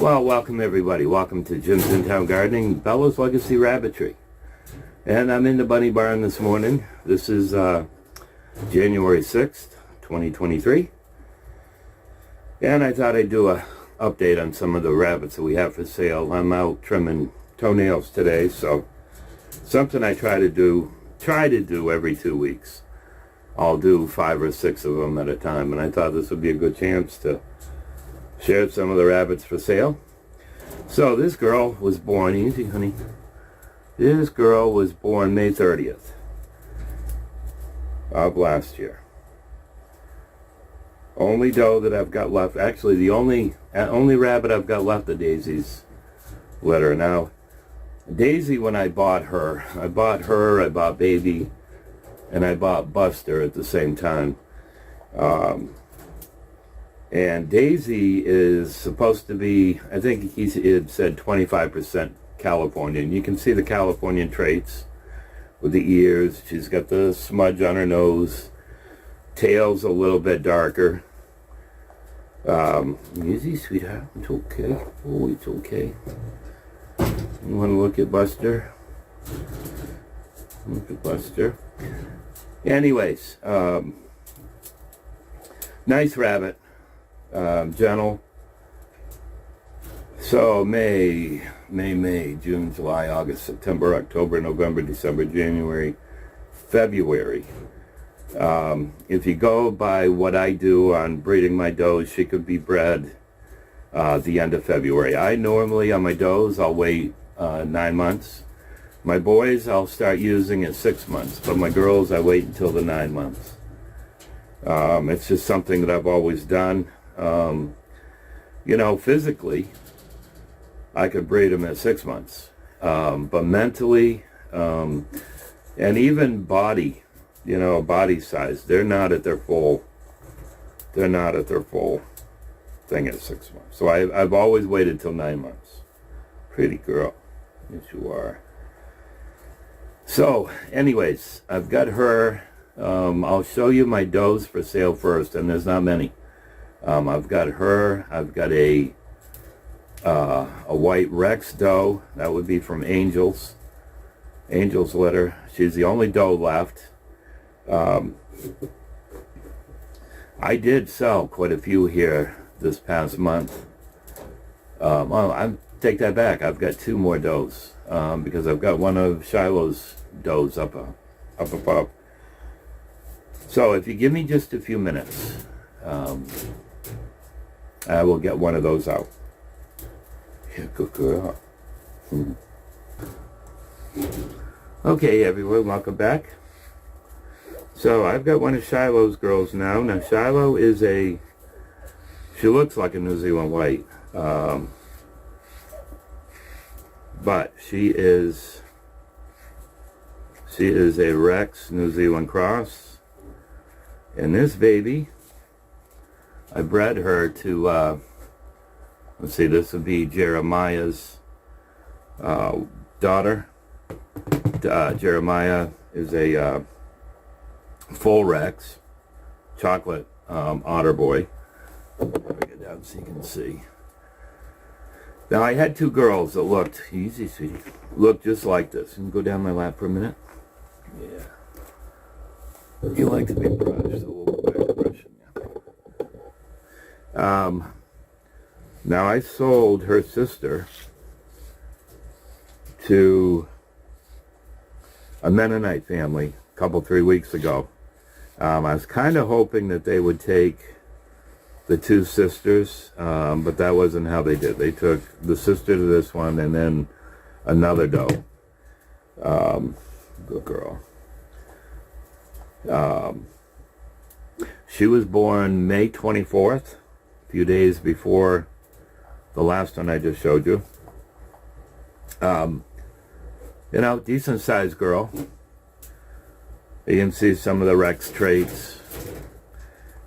Well, welcome everybody. Welcome to Jim's In Town Gardening, Bella's Legacy Rabbitry. And I'm in the bunny barn this morning. This is January 6th, 2023. And I thought I'd do a update on some of the rabbits that we have for sale. I'm out trimming toenails today, so something I try to do every 2 weeks. I'll do 5 or 6 of them at a time, and I thought this would be a good chance to share some of the rabbits for sale. So this girl was born, easy honey, this girl was born May 30th of last year. Only doe that I've got left, actually the only rabbit I've got left of Daisy's litter. Now, Daisy, when I bought her, I bought Baby, and I bought Buster at the same time. And Daisy is supposed to be, I think it said 25% Californian. You can see the Californian traits with the ears. She's got the smudge on her nose. Tail's a little bit darker. Easy, sweetheart. It's okay. Oh, it's okay. You want to look at Buster? Look at Buster. Anyways, nice rabbit. Gentle. So May, June, July, August, September, October, November, December, January, February. If you go by what I do on breeding my does, she could be bred the end of February. I normally, on my does, I'll wait 9 months. My boys, I'll start using at 6 months, but my girls, I wait until the 9 months. It's just something that I've always done. You know, physically, I could breed them at 6 months, but mentally, and even body, you know, body size, they're not at their full thing at 6 months. So I've always waited till 9 months. Pretty girl. Yes, you are. So, anyways, I've got her. I'll show you my does for sale first, and there's not many. I've got her. I've got a white Rex doe. That would be from Angel's litter. She's the only doe left. I did sell quite a few here this past month. Well, I take that back. I've got 2 more does because I've got one of Shiloh's does up above. So if you give me just a few minutes, I will get one of those out. Yeah, good girl. Okay, everyone, welcome back. So I've got one of Shiloh's girls now. Now Shiloh is she looks like a New Zealand white, but she is a Rex New Zealand cross. And this baby, I bred her to, let's see, this would be Jeremiah's daughter. Jeremiah is a full Rex, chocolate otter boy. Let me get down so you can see. Now I had 2 girls that looked, easy sweetie, looked just like this. You can go down my lap for a minute. Yeah. You like to be brushed, so we'll go back to brushing you. Now I sold her sister to a Mennonite family a couple, 3 weeks ago. I was kind of hoping that they would take the 2 sisters, but that wasn't how they did. They took the sister to this one and then another doe. Good girl. She was born May 24th, a few days before the last one I just showed you. You know, decent sized girl. You can see some of the Rex traits.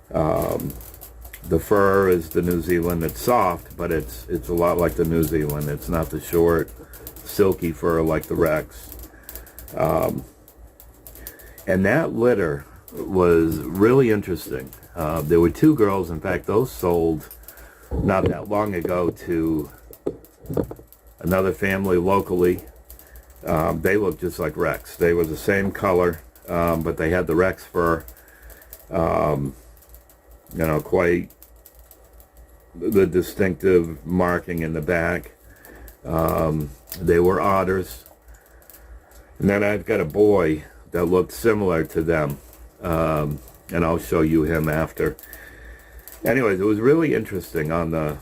The fur is the New Zealand. It's soft, but it's a lot like the New Zealand. It's not the short, silky fur like the Rex. And that litter was really interesting. There were 2 girls, in fact, those sold not that long ago to another family locally. They look just like Rex. They were the same color, but they had the Rex fur. Quite the distinctive marking in the back. They were otters. And then I've got a boy that looked similar to them, and I'll show you him after. Anyways, it was really interesting on the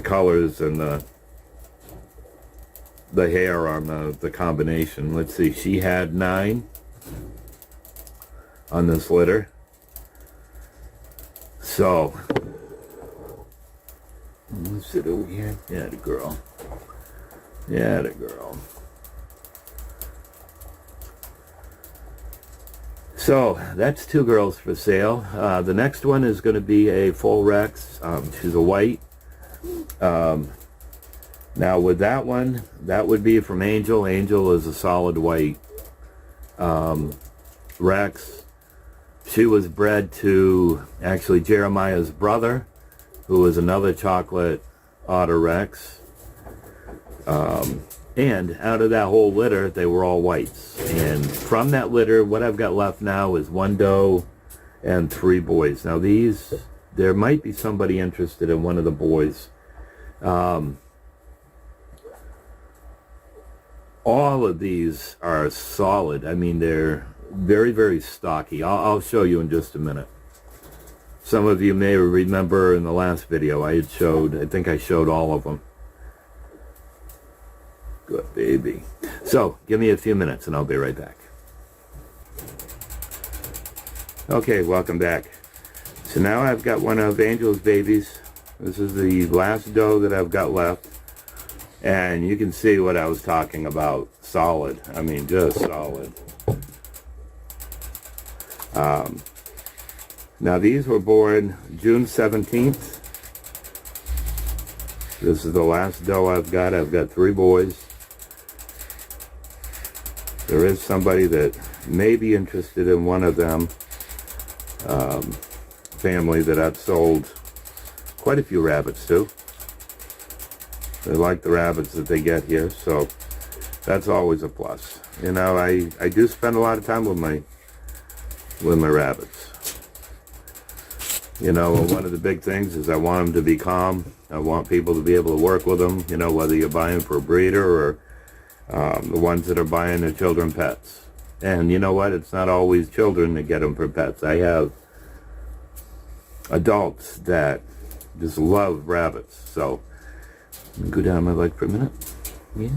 colors and the hair on the combination. Let's see, she had 9 on this litter. So, let's sit over here. Yeah, the girl. Yeah, the girl. So, that's 2 girls for sale. The next one is going to be a full Rex. She's a white. Now, with that one, that would be from Angel. Angel is a solid white. Rex. She was bred to, actually, Jeremiah's brother, who was another chocolate otter Rex. And out of that whole litter, they were all whites. And from that litter, what I've got left now is 1 doe and 3 boys. Now these, there might be somebody interested in one of the boys. All of these are solid. I mean, they're very, very stocky. I'll show you in just a minute. Some of you may remember in the last video I think I showed all of them. Good baby. So, give me a few minutes and I'll be right back. Okay, welcome back. So now I've got one of Angel's babies. This is the last doe that I've got left. And you can see what I was talking about. Solid. I mean, just solid. Now these were born June 17th. This is the last doe I've got. I've got 3 boys. There is somebody that may be interested in one of them. Family that I've sold quite a few rabbits to. They like the rabbits that they get here, so that's always a plus. You know, I do spend a lot of time with my rabbits. You know, one of the big things is I want them to be calm. I want people to be able to work with them, you know, whether you're buying for a breeder or the ones that are buying their children pets. And you know what? It's not always children that get them for pets. I have adults that just love rabbits. So, go down my leg for a minute. Yeah.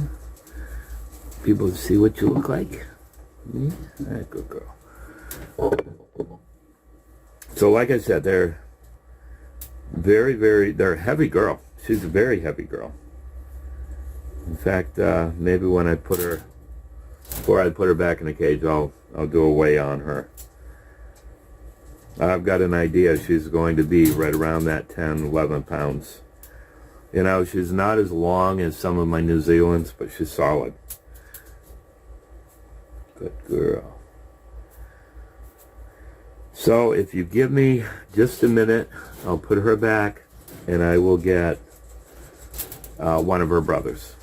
People see what you look like. Yeah. All right, good girl. So like I said, they're very, very, they're a heavy girl. She's a very heavy girl. In fact, maybe when I put her, before I put her back in the cage, I'll do a weigh on her. I've got an idea she's going to be right around that 10, 11 pounds. You know, she's not as long as some of my New Zealands, but she's solid. Good girl. So if you give me just a minute, I'll put her back and I will get one of her brothers.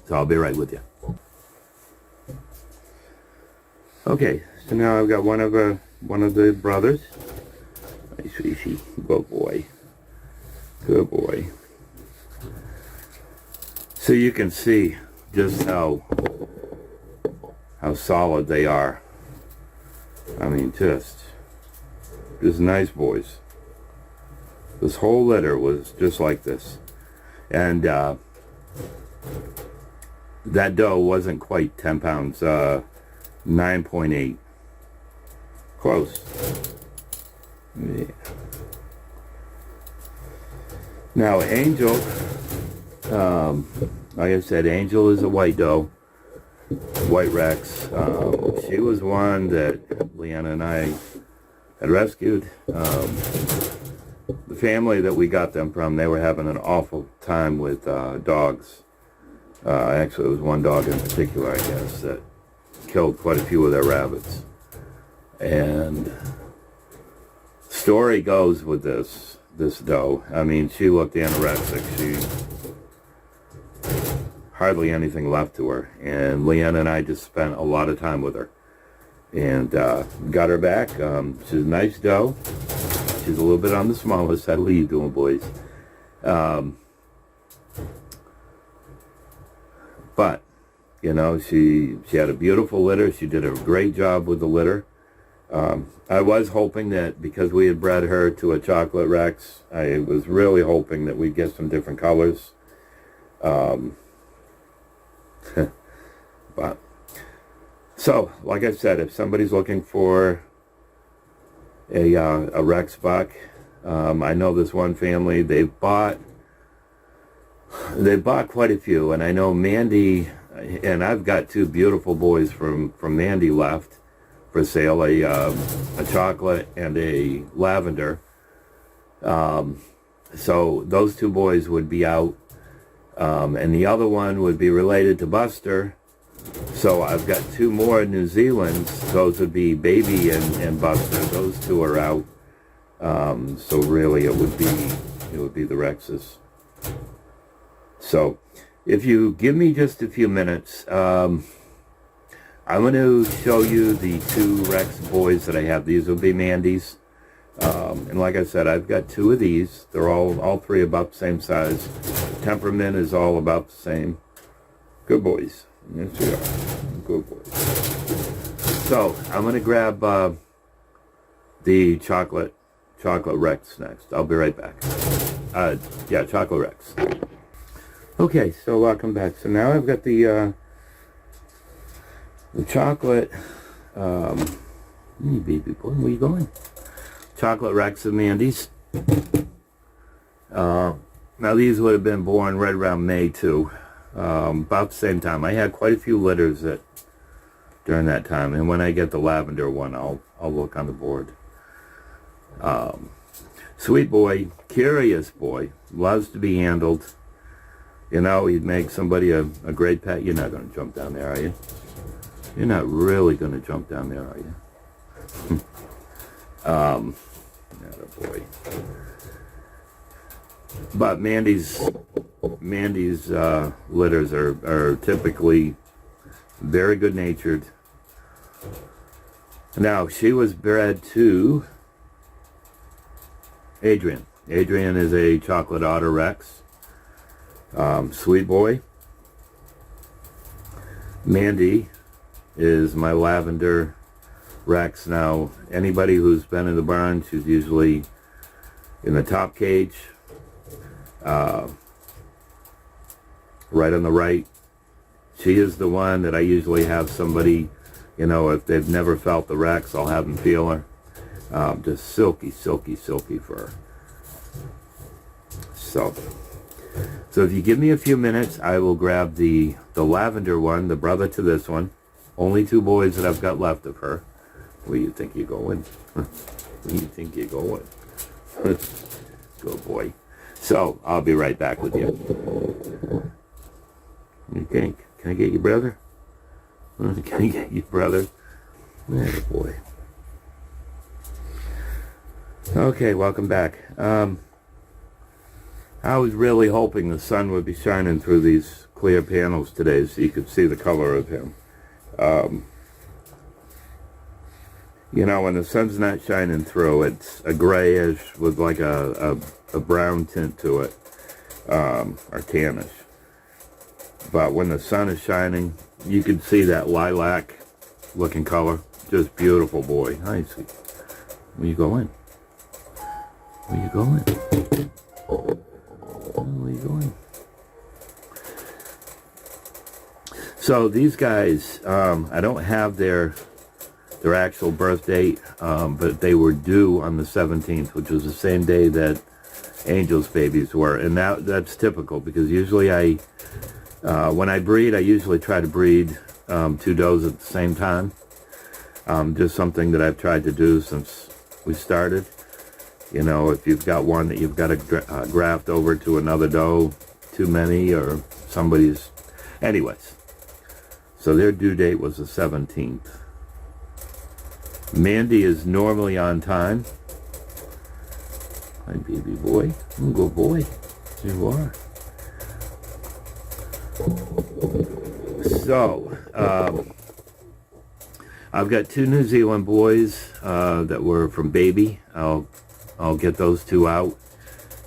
So I'll be right with you. Okay, so now I've got one of the brothers. Hey, sweetie, good boy. Good boy. So you can see just how solid they are. I mean, just nice boys. This whole litter was just like this. And that doe wasn't quite 10 pounds, 9.8. Close. Yeah. Now, Angel, like I said, Angel is a white doe. White Rex. She was one that Leanna and I had rescued. The family that we got them from, they were having an awful time with dogs. Actually, it was one dog in particular, I guess, that killed quite a few of their rabbits. And story goes with this doe. I mean, she looked anorexic. hardly anything left to her. And Leanna and I just spent a lot of time with her. And got her back. She's a nice doe. She's a little bit on the smaller side. What are you doing, boys? But, you know, she had a beautiful litter. She did a great job with the litter. I was hoping that because we had bred her to a chocolate Rex, I was really hoping that we'd get some different colors. But, so, like I said, if somebody's looking for a Rex buck, I know this one family, they bought quite a few, and I know Mandy, and I've got two beautiful boys from Mandy left for sale, a chocolate and a lavender. So those two boys would be out, and the other one would be related to Buster. So I've got two more New Zealands. Those would be Baby and Buster. Those two are out. So really, it would be the Rexes. So, if you give me just a few minutes, I'm going to show you the two Rex boys that I have. These will be Mandy's. And like I said, I've got two of these. They're all three about the same size. Temperament is all about the same. Good boys. Yes, we are. Good boys. So, I'm going to grab the chocolate Rex next. I'll be right back. Yeah, chocolate Rex. Okay, so welcome back. So now I've got the chocolate, hey baby boy, where you going? Chocolate Rex of Mandy's. Now these would have been born right around May too, about the same time. I had quite a few litters during that time, and when I get the lavender one, I'll look on the board. Sweet boy, curious boy, loves to be handled. You know, he'd make somebody a great pet. You're not going to jump down there, are you? You're not really going to jump down there, are you? Attaboy. But Mandy's litters are typically very good-natured. Now, she was bred to Adrian. Adrian is a chocolate otter Rex. Sweet boy. Mandy is my lavender Rex. Now, anybody who's been in the barn, she's usually in the top cage, right on the right. She is the one that I usually have somebody, you know, if they've never felt the Rex, I'll have them feel her. Just silky, silky, silky fur. So if you give me a few minutes, I will grab the lavender one, the brother to this one. Only two boys that I've got left of her. Where you think you're going? Where you think you're going? Good boy. So, I'll be right back with you. Okay, can I get your brother? Can I get your brother? There, boy. Okay, welcome back. I was really hoping the sun would be shining through these clear panels today so you could see the color of him. You know, when the sun's not shining through, it's a grayish with like a brown tint to it, or tannish. But when the sun is shining, you can see that lilac looking color. Just beautiful, boy. Hi, sweet. Where you going? Where you going? Where you going? So these guys, I don't have their actual birth date, but they were due on the 17th, which was the same day that Angel's babies were, and that's typical because usually when I breed, I usually try to breed two does at the same time. Just something that I've tried to do since we started. You know, if you've got one that you've got to graft over to another doe, too many, or somebody's... Anyways, so their due date was the 17th. Mandy is normally on time. Hi, baby boy. Good boy. You are. So, I've got 2 New Zealand boys that were from baby. I'll get those 2 out.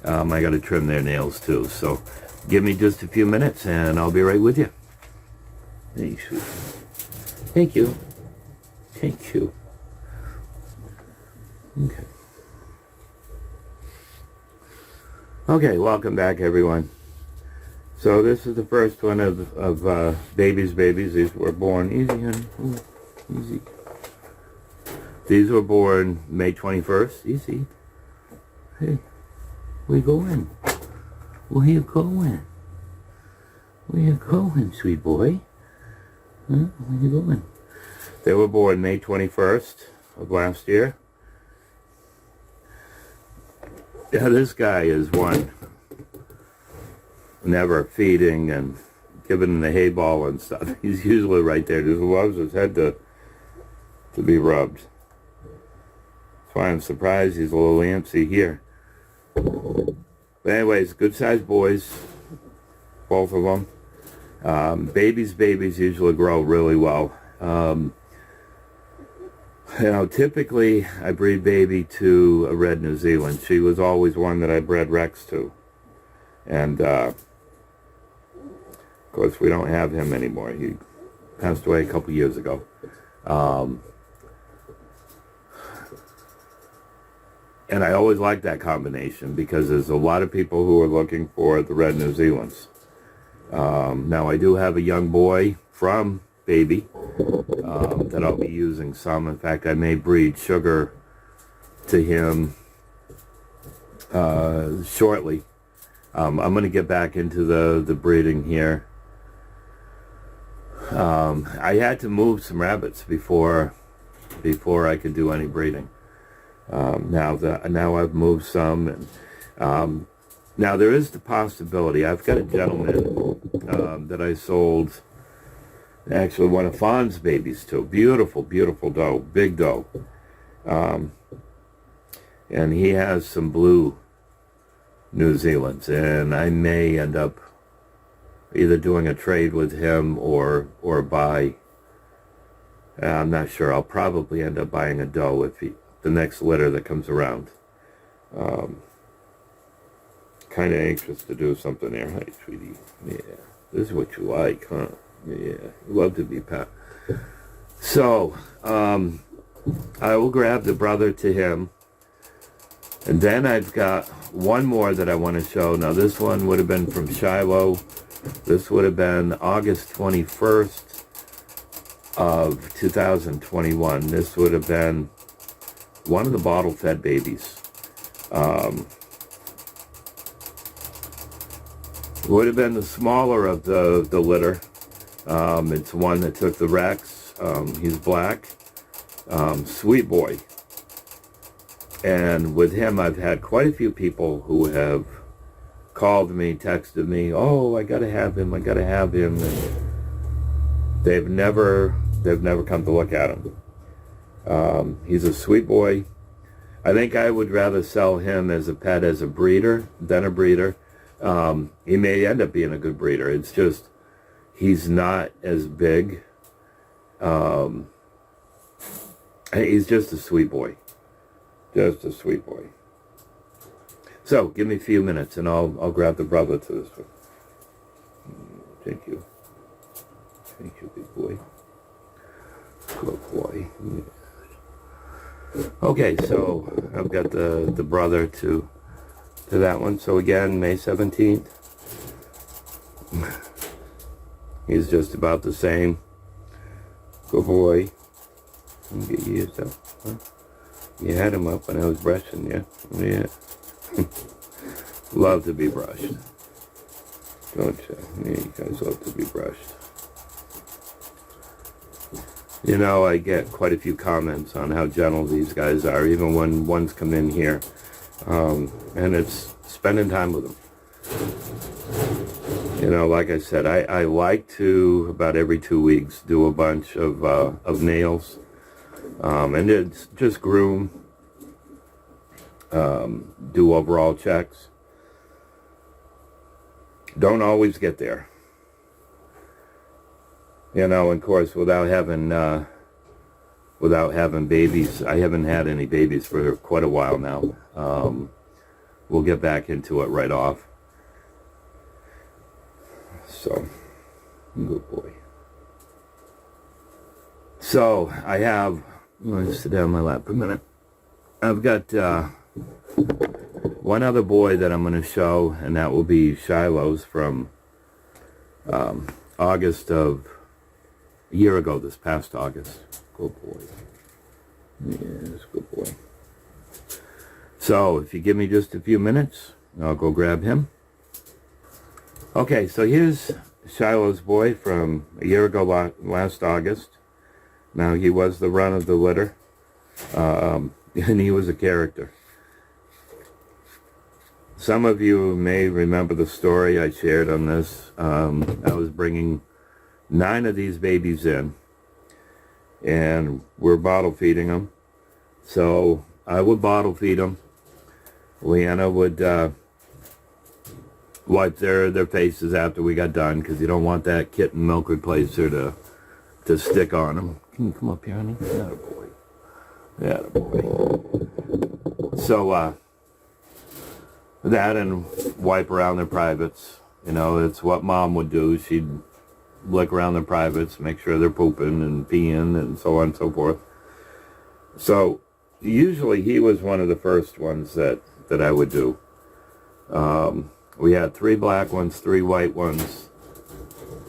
I got to trim their nails too. So, give me just a few minutes and I'll be right with you. Thank you. Thank you. Okay. Okay, welcome back, everyone. So this is the first one of babies. These were born easy, honey. Ooh, easy. These were born May 21st. Easy. Hey, where you going? Where you going? Where you going, sweet boy? Huh? Where you going? They were born May 21st of last year. Yeah, this guy is one. Never feeding and giving the hay ball and stuff. He's usually right there. Just loves his head to be rubbed. That's why I'm surprised he's a little antsy here. But anyways, good sized boys, both of them. Babies usually grow really well. Typically I breed baby to a red New Zealand. She was always one that I bred Rex to. And, of course, we don't have him anymore. He passed away a couple years ago. And I always liked that combination because there's a lot of people who are looking for the red New Zealands. Now, I do have a young boy from baby that I'll be using some. In fact, I may breed Sugar to him shortly. I'm going to get back into the breeding here. I had to move some rabbits before I could do any breeding. Now I've moved some, and now there is the possibility. I've got a gentleman that I sold actually one of Fawn's babies to. Beautiful doe, big doe, and he has some blue New Zealand's, and I may end up either doing a trade with him or buy. I'm not sure. I'll probably end up buying a doe if the next litter that comes around. Kind of anxious to do something there. Hey, sweetie. Yeah, this is what you like, huh? Yeah, you love to be pet. So, I will grab the brother to him. And then I've got one more that I want to show. Now, this one would have been from Shiloh. This would have been August 21st of 2021. This would have been one of the bottle-fed babies. Would have been the smaller of the litter. It's one that took the Rex. He's black. Sweet boy. And with him, I've had quite a few people who have called me, texted me, oh, I gotta have him. And they've never come to look at him. He's a sweet boy. I think I would rather sell him as a pet, as a breeder, than a breeder. He may end up being a good breeder. It's just, he's not as big. He's just a sweet boy. Just a sweet boy. So, give me a few minutes and I'll grab the brother to this one. Thank you. Thank you, big boy. Good boy. Yeah. Okay, so I've got the brother to that one. So again, May 17th. He's just about the same. Good boy. Get used up. Huh? You had him up when I was brushing, yeah? Yeah. Love to be brushed. Don't you? Yeah, you guys love to be brushed. You know, I get quite a few comments on how gentle these guys are, even when ones come in here. And it's spending time with them. You know, like I said, I like to, about every 2 weeks, do a bunch of nails. And it's just groom, do overall checks. Don't always get there. You know, of course, without having babies, I haven't had any babies for quite a while now. We'll get back into it right off. So, good boy. So, I have, let me sit down on my lap for a minute. I've got one other boy that I'm going to show, and that will be Shiloh's from August of a year ago, this past August. Good boy. Yes, good boy. So, if you give me just a few minutes, I'll go grab him. Okay, so here's Shiloh's boy from a year ago, last August. Now, he was the run of the litter, and he was a character. Some of you may remember the story I shared on this. I was bringing 9 of these babies in, and we're bottle feeding them. So I would bottle feed them. Leanna would wipe their faces after we got done, because you don't want that kitten milk replacer to stick on them. Can you come up here, honey? Attaboy. Attaboy. So that, and wipe around their privates. You know, it's what Mom would do. She'd lick around their privates, make sure they're pooping and peeing and so on and so forth. So usually he was one of the first ones that I would do. We had 3 black ones, 3 white ones,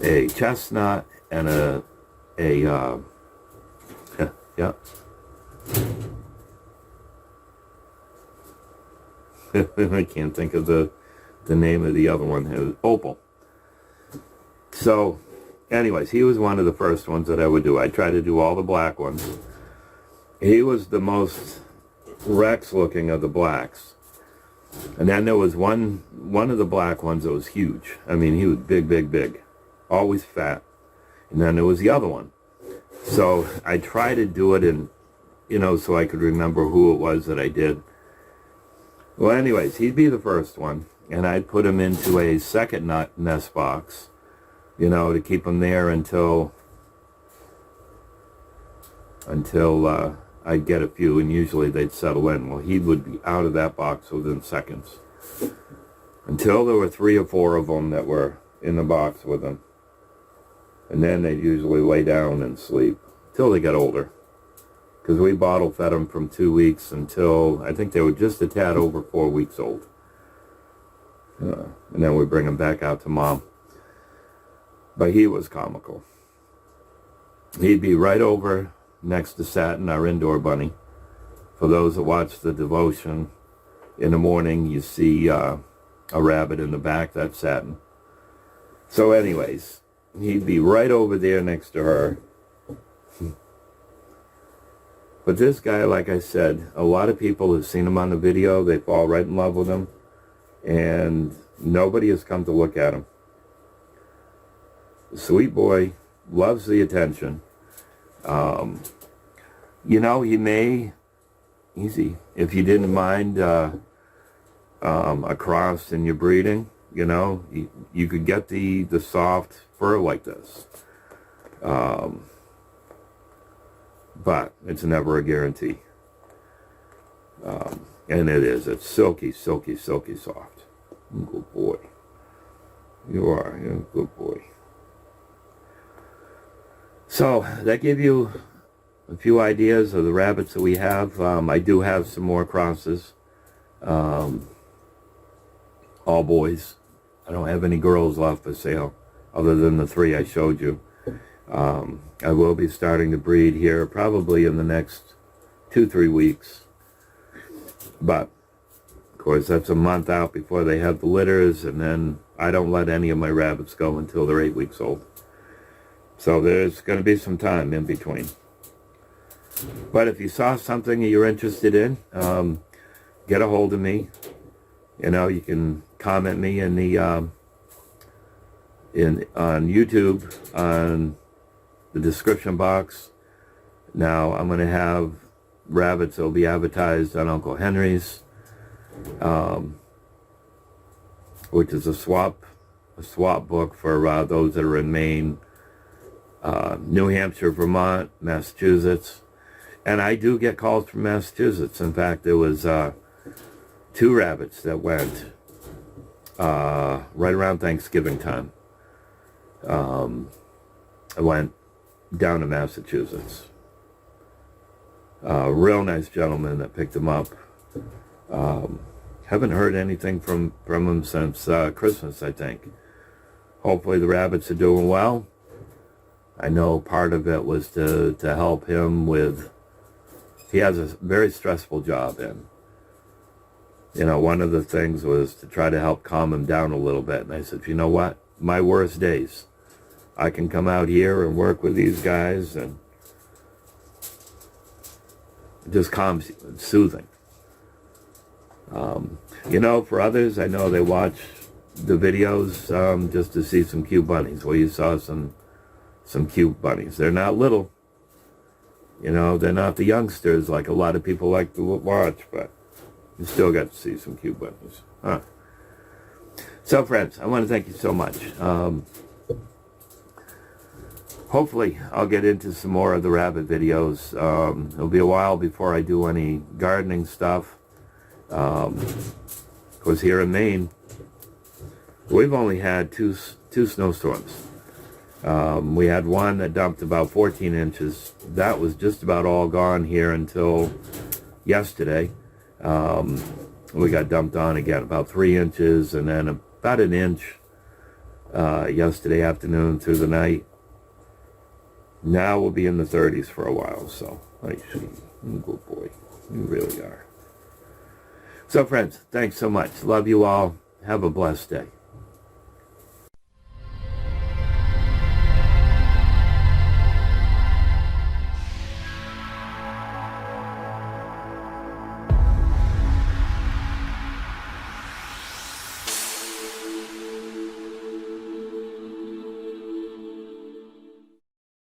a chestnut, and a yeah. I can't think of the name of the other one. It was Opal. So, anyways, he was one of the first ones that I would do. I tried to do all the black ones. He was the most Rex looking of the blacks. And then there was one of the black ones that was huge. I mean, he was big, big, big. Always fat. And then there was the other one. So I tried to do it in, you know, so I could remember who it was that I did. Well, anyways, he'd be the first one. And I'd put him into a second nest box, you know, to keep him there until I'd get a few, and usually they'd settle in. Well, he would be out of that box within seconds. Until there were 3 or 4 of them that were in the box with him. And then they'd usually lay down and sleep till they got older. Because we bottle fed them from 2 weeks until, I think they were just a tad over 4 weeks old. And then we bring them back out to Mom. But he was comical. He'd be right over next to Satin, our indoor bunny. For those that watch the devotion, in the morning you see a rabbit in the back, that's Satin. So anyways, he'd be right over there next to her. But this guy, like I said, a lot of people have seen him on the video. They fall right in love with him. And nobody has come to look at him. Sweet boy, loves the attention. You know, he may, easy, if you didn't mind a cross in your breeding, you know, you could get the soft fur like this. But it's never a guarantee. And it is. It's silky, silky, silky soft. Good boy. You're a good boy. So, that gave you a few ideas of the rabbits that we have. I do have some more crosses. All boys. I don't have any girls left for sale, other than the 3 I showed you. I will be starting to breed here probably in the next 2-3 weeks. But, of course, that's a month out before they have the litters, and then I don't let any of my rabbits go until they're 8 weeks old. So there's going to be some time in between. But if you saw something you're interested in, get a hold of me. You know, you can comment me in the on YouTube on the description box. Now I'm going to have rabbits that will be advertised on Uncle Henry's, which is a swap book for those that are in Maine, New Hampshire, Vermont, Massachusetts. And I do get calls from Massachusetts. In fact, there was 2 rabbits that went right around Thanksgiving time. I went down to Massachusetts. Real nice gentleman that picked them up. Haven't heard anything from him since Christmas, I think. Hopefully the rabbits are doing well. I know part of it was to help him with, he has a very stressful job, and you know, one of the things was to try to help calm him down a little bit. And I said, you know what, my worst days, I can come out here and work with these guys, and it just calms you, it's soothing. You know, for others, I know they watch the videos just to see some cute bunnies. Well, you saw some cute bunnies. They're not little. You know, they're not the youngsters like a lot of people like to watch, but you still got to see some cute bunnies. Huh. So, friends, I want to thank you so much. Hopefully, I'll get into some more of the rabbit videos. It'll be a while before I do any gardening stuff. Because here in Maine, we've only had two snowstorms. We had one that dumped about 14 inches. That was just about all gone here until yesterday. We got dumped on again, about 3 inches, and then about an inch yesterday afternoon through the night. Now we'll be in the 30s for a while, so I see. Good boy. You really are. So, friends, thanks so much. Love you all. Have a blessed day.